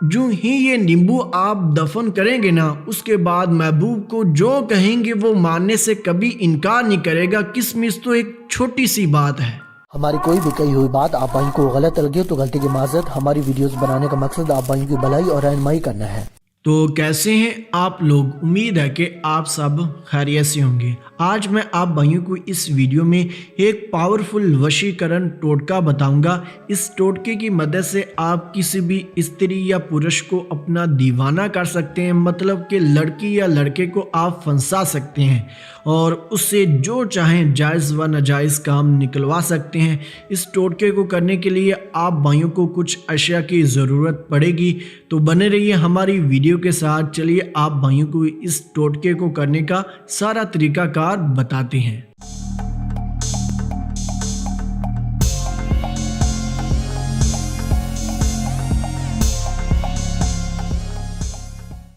जो ही ये नींबू आप दफन करेंगे ना, उसके बाद महबूब को जो कहेंगे वो मानने से कभी इनकार नहीं करेगा। किसमिस तो एक छोटी सी बात है। हमारी कोई भी कही हुई बात आप भाइयों को गलत लगे तो गलती की माजरत। हमारी वीडियोस बनाने का मकसद आप भाइयों की भलाई और रहनुमाई करना है। तो कैसे हैं आप लोग? उम्मीद है कि आप सब खैरियत से होंगे। आज मैं आप भाइयों को इस वीडियो में एक पावरफुल वशीकरण टोटका बताऊंगा। इस टोटके की मदद से आप किसी भी स्त्री या पुरुष को अपना दीवाना कर सकते हैं, मतलब कि लड़की या लड़के को आप फंसा सकते हैं और उससे जो चाहें जायज़ व नाजायज़ काम निकलवा सकते हैं। इस टोटके को करने के लिए आप भाइयों को कुछ अशिया की ज़रूरत पड़ेगी, तो बने रहिए हमारी वीडियो के साथ। चलिए आप भाइयों को इस टोटके को करने का सारा तरीकाकार बताते हैं।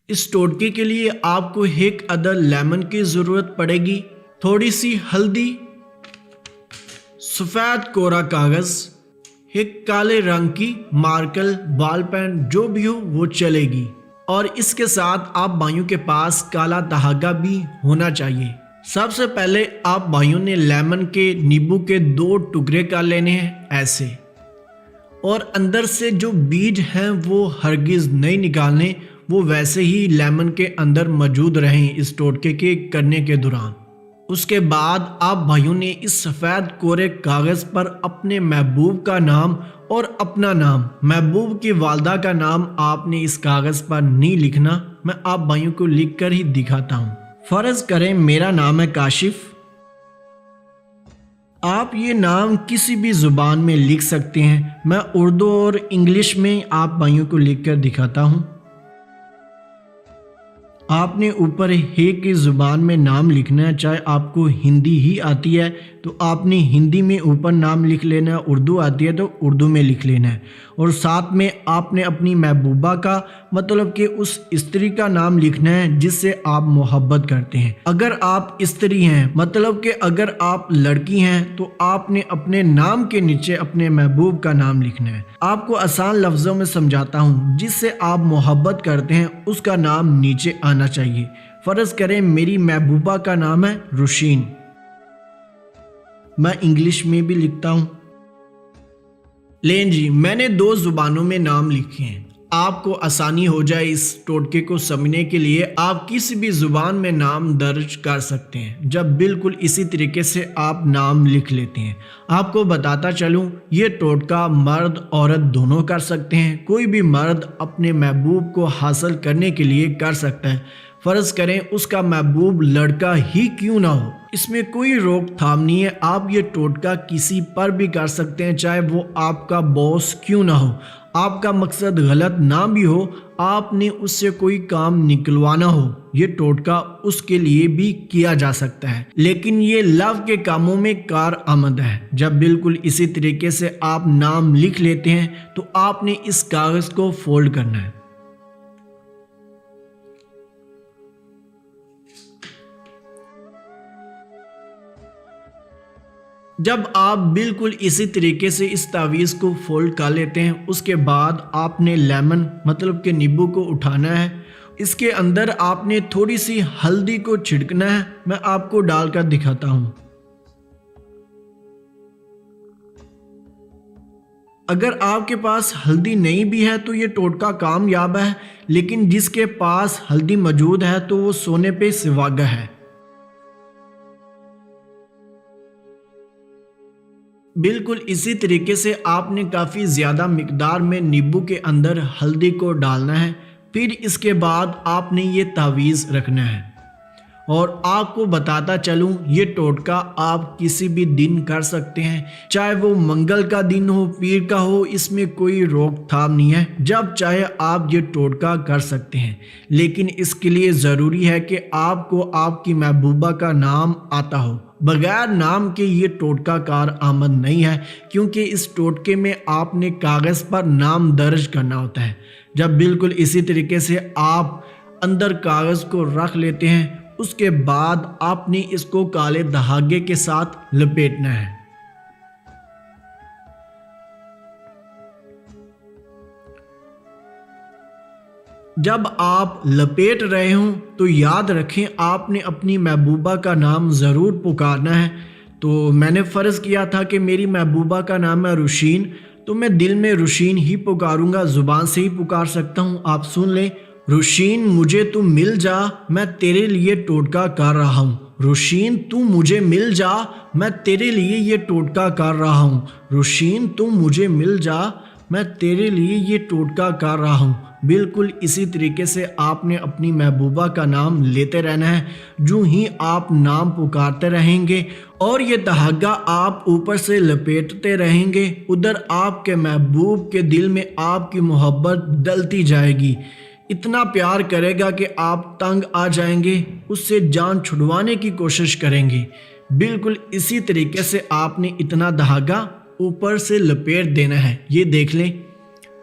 इस टोटके के लिए आपको एक अदर लेमन की जरूरत पड़ेगी, थोड़ी सी हल्दी, सफेद कोरा कागज, एक काले रंग की मार्कर, बॉल पेन जो भी हो वो चलेगी, और इसके साथ आप भाइयों के पास काला धागा भी होना चाहिए। सबसे पहले आप भाइयों ने लेमन के नींबू के 2 टुकड़े कर लेने हैं ऐसे, और अंदर से जो बीज हैं वो हरगिज नहीं निकालने, वो वैसे ही लेमन के अंदर मौजूद रहें इस टोटके के करने के दौरान। उसके बाद आप भाइयों ने इस सफ़ेद कोरे कागज़ पर अपने महबूब का नाम और अपना नाम, महबूब की वालदा का नाम आपने इस कागज़ पर नहीं लिखना। मैं आप भाइयों को लिख कर ही दिखाता हूँ। फ़र्ज़ करें मेरा नाम है काशिफ। आप ये नाम किसी भी ज़ुबान में लिख सकते हैं। मैं उर्दू और इंग्लिश में आप भाइयों को लिख कर दिखाता हूँ। आपने ऊपर हे की ज़ुबान में नाम लिखना है, चाहे आपको हिंदी ही आती है तो आपने हिंदी में ऊपर नाम लिख लेना है, उर्दू आती है तो उर्दू में लिख लेना है, और साथ में आपने अपनी महबूबा का, मतलब कि उस स्त्री का नाम लिखना है जिससे आप मोहब्बत करते हैं। अगर आप स्त्री हैं, मतलब कि अगर आप लड़की हैं, तो आपने अपने नाम के नीचे अपने महबूब का नाम लिखना है। आपको आसान लफ्ज़ों में समझाता हूँ, जिससे आप मोहब्बत करते हैं उसका नाम नीचे आना चाहिए। फ़र्ज़ करें मेरी महबूबा का नाम है रुशीन। मैं इंग्लिश में भी लिखता हूँ। लें जी, मैंने 2 ज़ुबानों में नाम लिखे हैं। आपको आसानी हो जाए इस टोटके को समझने के लिए आप किसी भी ज़ुबान में नाम दर्ज कर सकते हैं। जब बिल्कुल इसी तरीके से आप नाम लिख लेते हैं, आपको बताता चलूँ, ये टोटका मर्द औरत दोनों कर सकते हैं। कोई भी मर्द अपने महबूब को हासिल करने के लिए कर सकता है। फ़र्ज़ करें उसका महबूब लड़का ही क्यों ना हो, इसमें कोई रोकथाम नहीं है। आप ये टोटका किसी पर भी कर सकते हैं, चाहे वो आपका बॉस क्यों ना हो। आपका मकसद गलत ना भी हो, आपने उससे कोई काम निकलवाना हो, ये टोटका उसके लिए भी किया जा सकता है। लेकिन ये लव के कामों में कारआमद है। जब बिल्कुल इसी तरीके से आप नाम लिख लेते हैं तो आपने इस कागज़ को फोल्ड करना है। जब आप बिल्कुल इसी तरीके से इस तावीज़ को फोल्ड कर लेते हैं, उसके बाद आपने लेमन, मतलब कि नींबू को उठाना है। इसके अंदर आपने थोड़ी सी हल्दी को छिड़कना है। मैं आपको डालकर दिखाता हूँ। अगर आपके पास हल्दी नहीं भी है तो ये टोटका कामयाब है, लेकिन जिसके पास हल्दी मौजूद है तो वो सोने पे सुहागा है। बिल्कुल इसी तरीके से आपने काफ़ी ज़्यादा मिकदार में नींबू के अंदर हल्दी को डालना है। फिर इसके बाद आपने ये तावीज़ रखना है। और आपको बताता चलूँ, ये टोटका आप किसी भी दिन कर सकते हैं, चाहे वो मंगल का दिन हो, पीर का हो, इसमें कोई रोकथाम नहीं है। जब चाहे आप ये टोटका कर सकते हैं, लेकिन इसके लिए ज़रूरी है कि आपको आपकी महबूबा का नाम आता हो। बगैर नाम के ये टोटका कारआमद नहीं है, क्योंकि इस टोटके में आपने कागज़ पर नाम दर्ज करना होता है। जब बिल्कुल इसी तरीके से आप अंदर कागज़ को रख लेते हैं, उसके बाद आपने इसको काले धागे के साथ लपेटना है। جب آپ لپیٹ رہے ہوں تو یاد رکھیں آپ نے اپنی محبوبہ کا نام ضرور پکارنا ہے۔ تو میں نے فرض کیا تھا کہ میری محبوبہ کا نام ہے روشین، تو میں دل میں روشین ہی پکاروں گا، زبان سے ہی پکار سکتا ہوں۔ آپ سن لیں، روشین مجھے تو مل جا، میں تیرے لیے ٹوٹکا کر رہا ہوں۔ روشین تو مجھے مل جا، میں تیرے لیے یہ ٹوٹکا کر رہا ہوں۔ روشین تو مجھے مل جا، میں تیرے لیے یہ ٹوٹکا کر رہا ہوں۔ بالکل اسی طریقے سے آپ نے اپنی محبوبہ کا نام لیتے رہنا ہے۔ جو ہی آپ نام پکارتے رہیں گے اور یہ دھاگا آپ اوپر سے لپیٹتے رہیں گے، ادھر آپ کے محبوب کے دل میں آپ کی محبت ڈلتی جائے گی، اتنا پیار کرے گا کہ آپ تنگ آ جائیں گے، اس سے جان چھڑوانے کی کوشش کریں گے۔ بالکل اسی طریقے سے آپ نے اتنا دھاگا اوپر سے لپیٹ دینا ہے۔ یہ دیکھ لیں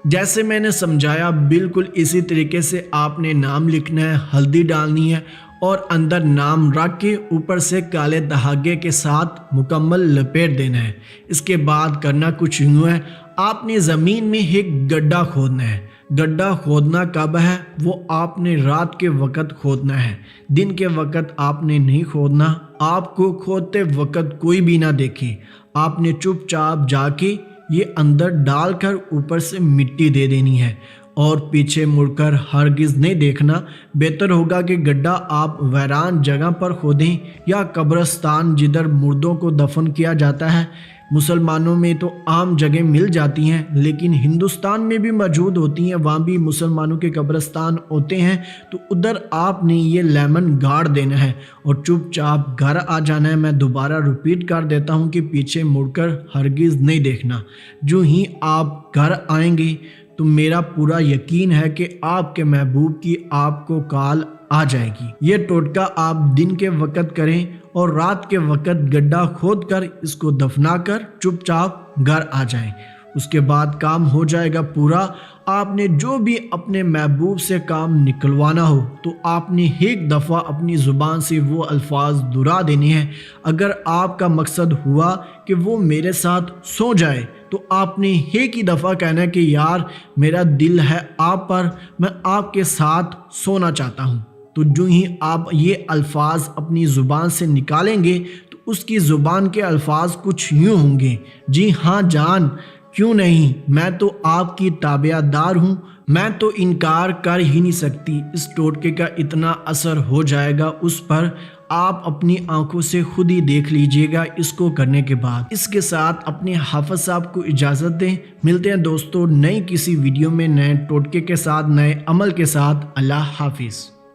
جیسے میں نے سمجھایا، بالکل اسی طریقے سے آپ نے نام لکھنا ہے، ہلدی ڈالنی ہے اور اندر نام رکھ کے اوپر سے کالے دھاگے کے ساتھ مکمل لپیٹ دینا ہے۔ اس کے بعد کرنا کچھ یوں ہے، آپ نے زمین میں ایک گڈھا کھودنا ہے۔ گڈھا کھودنا کب ہے؟ وہ آپ نے رات کے وقت کھودنا ہے، دن کے وقت آپ نے نہیں کھودنا۔ آپ کو کھودتے وقت کوئی بھی نہ دیکھے، آپ نے چپ چاپ جا کے یہ اندر ڈال کر اوپر سے مٹی دے دینی ہے اور پیچھے مڑ کر ہرگز نہیں دیکھنا۔ بہتر ہوگا کہ گڈھا آپ ویران جگہ پر کھودیں یا قبرستان جدھر مردوں کو دفن کیا جاتا ہے۔ مسلمانوں میں تو عام جگہ مل جاتی ہیں، لیکن ہندوستان میں بھی موجود ہوتی ہیں، وہاں بھی مسلمانوں کے قبرستان ہوتے ہیں۔ تو ادھر آپ نے یہ لیمن گاڑ دینا ہے اور چپ چاپ گھر آ جانا ہے۔ میں دوبارہ ریپیٹ کر دیتا ہوں کہ پیچھے مڑ کر ہرگز نہیں دیکھنا۔ جو ہی آپ گھر آئیں گے تو میرا پورا یقین ہے کہ آپ کے محبوب کی آپ کو کال آ جائے گی۔ یہ ٹوٹکا آپ دن کے وقت کریں اور رات کے وقت گڈھا کھود کر اس کو دفنا کر چپ چاپ گھر آ جائیں۔ اس کے بعد کام ہو جائے گا پورا۔ آپ نے جو بھی اپنے محبوب سے کام نکلوانا ہو تو آپ نے ایک دفعہ اپنی زبان سے وہ الفاظ دہرا دینے ہیں۔ اگر آپ کا مقصد ہوا کہ وہ میرے ساتھ سو جائے تو آپ نے ایک ہی دفعہ کہنا ہے کہ یار میرا دل ہے آپ پر، میں آپ کے ساتھ سونا چاہتا ہوں۔ تو جو ہی آپ یہ الفاظ اپنی زبان سے نکالیں گے تو اس کی زبان کے الفاظ کچھ یوں ہوں گے، جی ہاں جان، کیوں نہیں، میں تو آپ کی تابع دار ہوں، میں تو انکار کر ہی نہیں سکتی۔ اس ٹوٹکے کا اتنا اثر ہو جائے گا اس پر، آپ اپنی آنکھوں سے خود ہی دیکھ لیجئے گا اس کو کرنے کے بعد۔ اس کے ساتھ اپنے حافظ صاحب کو اجازت دیں، ملتے ہیں دوستوں نئی کسی ویڈیو میں نئے ٹوٹکے کے ساتھ، نئے عمل کے ساتھ۔ اللہ حافظ۔